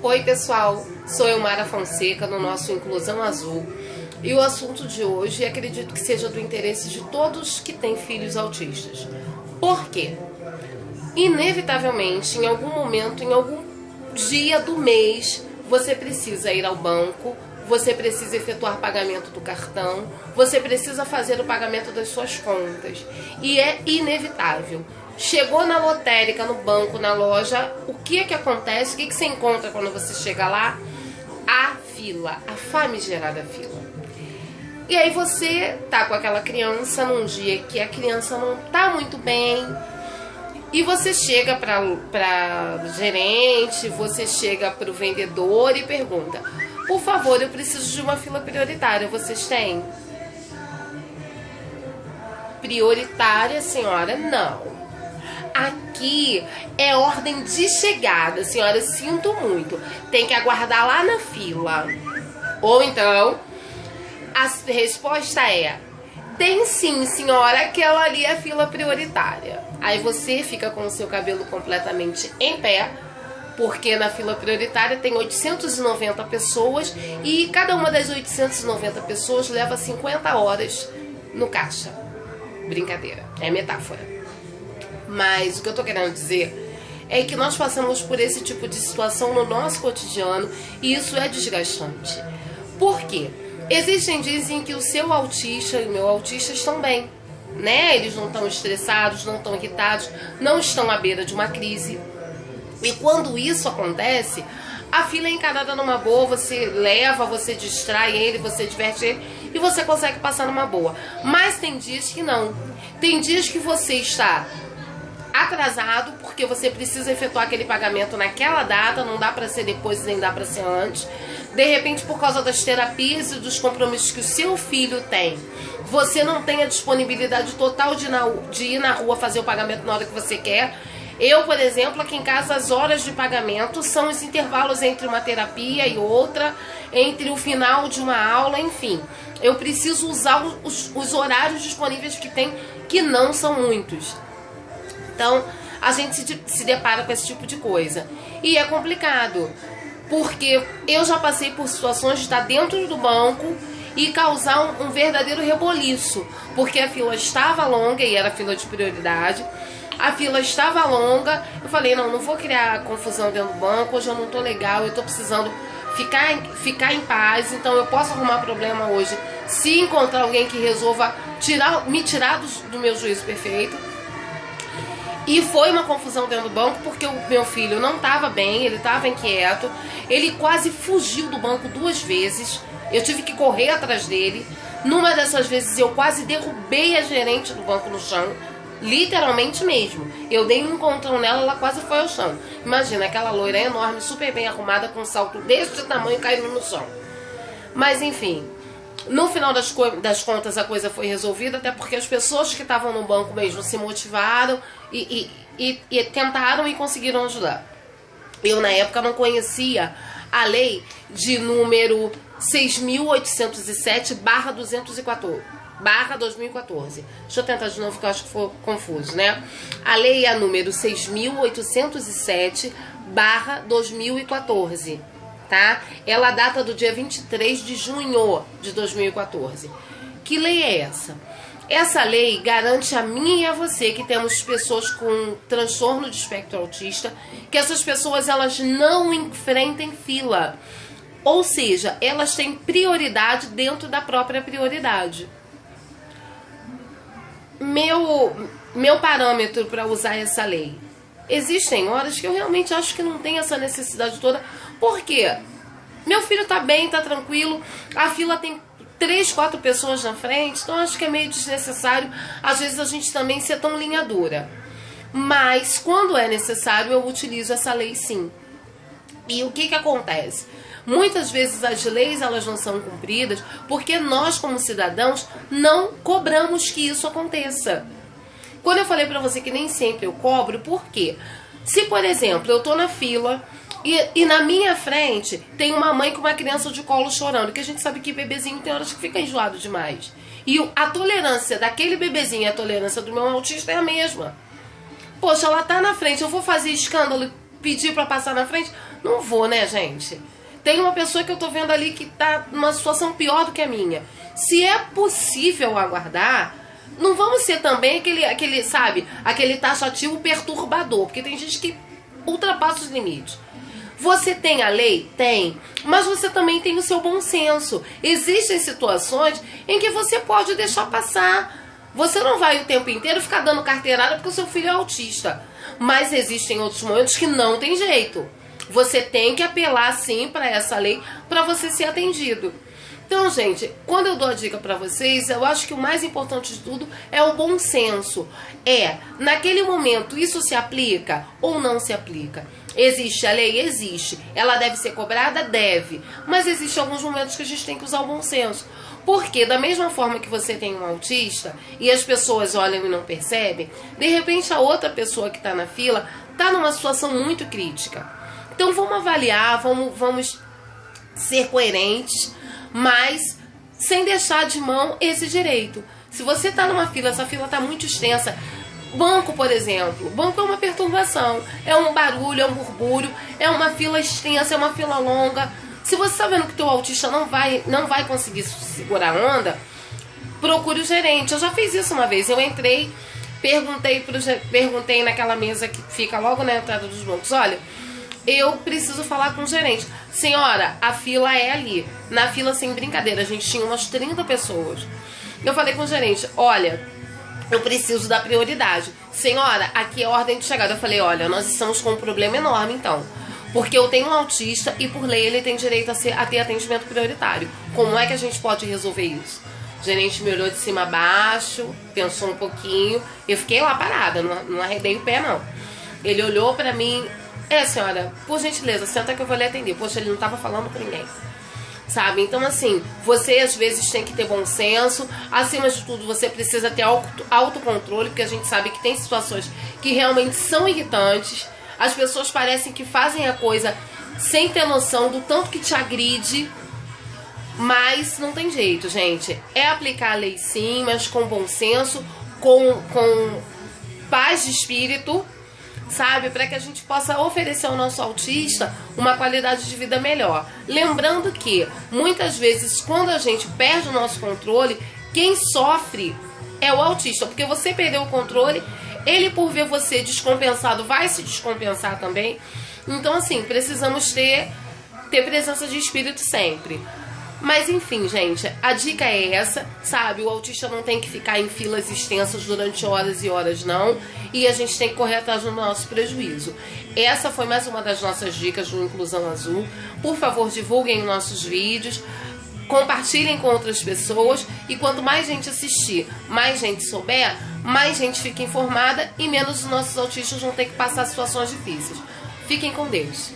Oi pessoal, sou Elmara Fonseca no nosso Inclusão Azul e o assunto de hoje acredito que seja do interesse de todos que têm filhos autistas. Por quê? Inevitavelmente, em algum momento, em algum dia do mês, você precisa ir ao banco, você precisa efetuar pagamento do cartão, você precisa fazer o pagamento das suas contas e é inevitável. Chegou na lotérica, no banco, na loja, o que é que acontece? O que você encontra quando você chega lá? A fila, a famigerada fila. E aí você tá com aquela criança num dia que a criança não tá muito bem e você chega pra gerente, você chega pro vendedor e pergunta: por favor, eu preciso de uma fila prioritária, vocês têm? Prioritária, senhora? Não. Aqui é ordem de chegada, senhora, eu sinto muito. Tem que aguardar lá na fila. Ou então, a resposta é: tem sim, senhora, aquela ali é a fila prioritária. Aí você fica com o seu cabelo completamente em pé, porque na fila prioritária tem 890 pessoas e cada uma das 890 pessoas leva 50 horas no caixa. Brincadeira, é metáfora. Mas o que eu tô querendo dizer é que nós passamos por esse tipo de situação no nosso cotidiano e isso é desgastante. Por quê? Existem dias em que o seu autista e o meu autista estão bem, né? Eles não estão estressados, não estão irritados, não estão à beira de uma crise. E quando isso acontece, a fila é encarada numa boa, você leva, você distrai ele, você diverte ele e você consegue passar numa boa. Mas tem dias que não. Tem dias que você está atrasado porque você precisa efetuar aquele pagamento naquela data, não dá para ser depois nem dá para ser antes. De repente, por causa das terapias e dos compromissos que o seu filho tem, você não tem a disponibilidade total de ir na rua fazer o pagamento na hora que você quer. Eu, por exemplo, aqui em casa, as horas de pagamento são os intervalos entre uma terapia e outra, entre o final de uma aula, enfim. Eu preciso usar os horários disponíveis que tem, que não são muitos. Então, a gente se depara com esse tipo de coisa. E é complicado, porque eu já passei por situações de estar dentro do banco e causar um verdadeiro reboliço, porque a fila estava longa e era fila de prioridade. A fila estava longa, eu falei, não vou criar confusão dentro do banco, hoje eu não tô legal, eu tô precisando ficar em paz, então eu posso arrumar problema hoje se encontrar alguém que resolva me tirar do meu juízo perfeito. E foi uma confusão dentro do banco, porque o meu filho não estava bem, ele estava inquieto, ele quase fugiu do banco 2 vezes, eu tive que correr atrás dele. Numa dessas vezes eu quase derrubei a gerente do banco no chão, literalmente mesmo. Eu dei um encontrão nela, ela quase foi ao chão. Imagina, aquela loira enorme, super bem arrumada, com um salto deste tamanho caindo no chão. Mas enfim, no final das contas a coisa foi resolvida, até porque as pessoas que estavam no banco mesmo se motivaram e tentaram e conseguiram ajudar. Eu na época não conhecia a lei de número 6.807/2014. Deixa eu tentar de novo que eu acho que foi confuso, né? A lei é a número 6.807/2014. Tá? Ela data do dia 23 de junho de 2014. Que lei é essa? Essa lei garante a mim e a você que temos pessoas com transtorno de espectro autista, que essas pessoas elas não enfrentem fila. Ou seja, elas têm prioridade dentro da própria prioridade. Meu parâmetro para usar essa lei. Existem horas que eu realmente acho que não tem essa necessidade toda. Por quê? Meu filho tá bem, tá tranquilo, a fila tem 3, 4 pessoas na frente, então acho que é meio desnecessário, às vezes a gente também ser tão linha dura. Mas quando é necessário, eu utilizo essa lei sim. E o que acontece? Muitas vezes as leis elas não são cumpridas porque nós como cidadãos não cobramos que isso aconteça. Quando eu falei pra você que nem sempre eu cobro, por quê? Se, por exemplo, eu tô na fila e na minha frente tem uma mãe com uma criança de colo chorando, que a gente sabe que bebezinho tem horas que fica enjoado demais. E a tolerância daquele bebezinho e a tolerância do meu autista é a mesma. Poxa, ela tá na frente, eu vou fazer escândalo e pedir pra passar na frente? Não vou, né, gente? Tem uma pessoa que eu tô vendo ali que tá numa situação pior do que a minha. Se é possível aguardar, não vamos ser também aquele, sabe, aquele taxativo perturbador, porque tem gente que ultrapassa os limites. Você tem a lei? Tem. Mas você também tem o seu bom senso. Existem situações em que você pode deixar passar. Você não vai o tempo inteiro ficar dando carteirada porque o seu filho é autista. Mas existem outros momentos que não tem jeito. Você tem que apelar sim para essa lei para você ser atendido. Então, gente, quando eu dou a dica para vocês, eu acho que o mais importante de tudo é o bom senso. Naquele momento, isso se aplica ou não se aplica? Existe a lei? Existe. Ela deve ser cobrada? Deve. Mas existem alguns momentos que a gente tem que usar o bom senso. Porque da mesma forma que você tem um autista e as pessoas olham e não percebem, de repente a outra pessoa que está na fila está numa situação muito crítica. Então vamos avaliar, vamos ser coerentes, mas sem deixar de mão esse direito. Se você está numa fila, essa fila está muito extensa. Banco, por exemplo. Banco é uma perturbação. É um barulho, é um burbúrio, é uma fila extensa, é uma fila longa. Se você está vendo que o teu autista não vai conseguir segurar a onda, procure o gerente. Eu já fiz isso uma vez. Eu entrei, perguntei naquela mesa que fica logo na entrada dos bancos. Olha, eu preciso falar com o gerente. Senhora, a fila é ali. Na fila, sem brincadeira, a gente tinha umas 30 pessoas. Eu falei com o gerente, olha, eu preciso da prioridade. Senhora, aqui é a ordem de chegada. Eu falei, olha, nós estamos com um problema enorme, então. Porque eu tenho um autista e, por lei, ele tem direito a ter atendimento prioritário. Como é que a gente pode resolver isso? O gerente me olhou de cima a baixo, pensou um pouquinho. Eu fiquei lá parada, não arredei o pé, não. Ele olhou pra mim. Senhora, por gentileza, senta que eu vou lhe atender. Poxa, ele não tava falando com ninguém. Sabe? Então, assim, você às vezes tem que ter bom senso. Acima de tudo, você precisa ter autocontrole, porque a gente sabe que tem situações que realmente são irritantes. As pessoas parecem que fazem a coisa sem ter noção do tanto que te agride. Mas não tem jeito, gente. É aplicar a lei sim, mas com bom senso, com paz de espírito, sabe? Para que a gente possa oferecer ao nosso autista uma qualidade de vida melhor. Lembrando que, muitas vezes, quando a gente perde o nosso controle, quem sofre é o autista. Porque você perdeu o controle, ele, por ver você descompensado, vai se descompensar também. Então, assim, precisamos ter presença de espírito sempre. Mas, enfim, gente, a dica é essa, sabe? O autista não tem que ficar em filas extensas durante horas e horas, não. E a gente tem que correr atrás do nosso prejuízo. Essa foi mais uma das nossas dicas do Inclusão Azul. Por favor, divulguem nossos vídeos, compartilhem com outras pessoas. E quanto mais gente assistir, mais gente souber, mais gente fica informada e menos os nossos autistas vão ter que passar situações difíceis. Fiquem com Deus.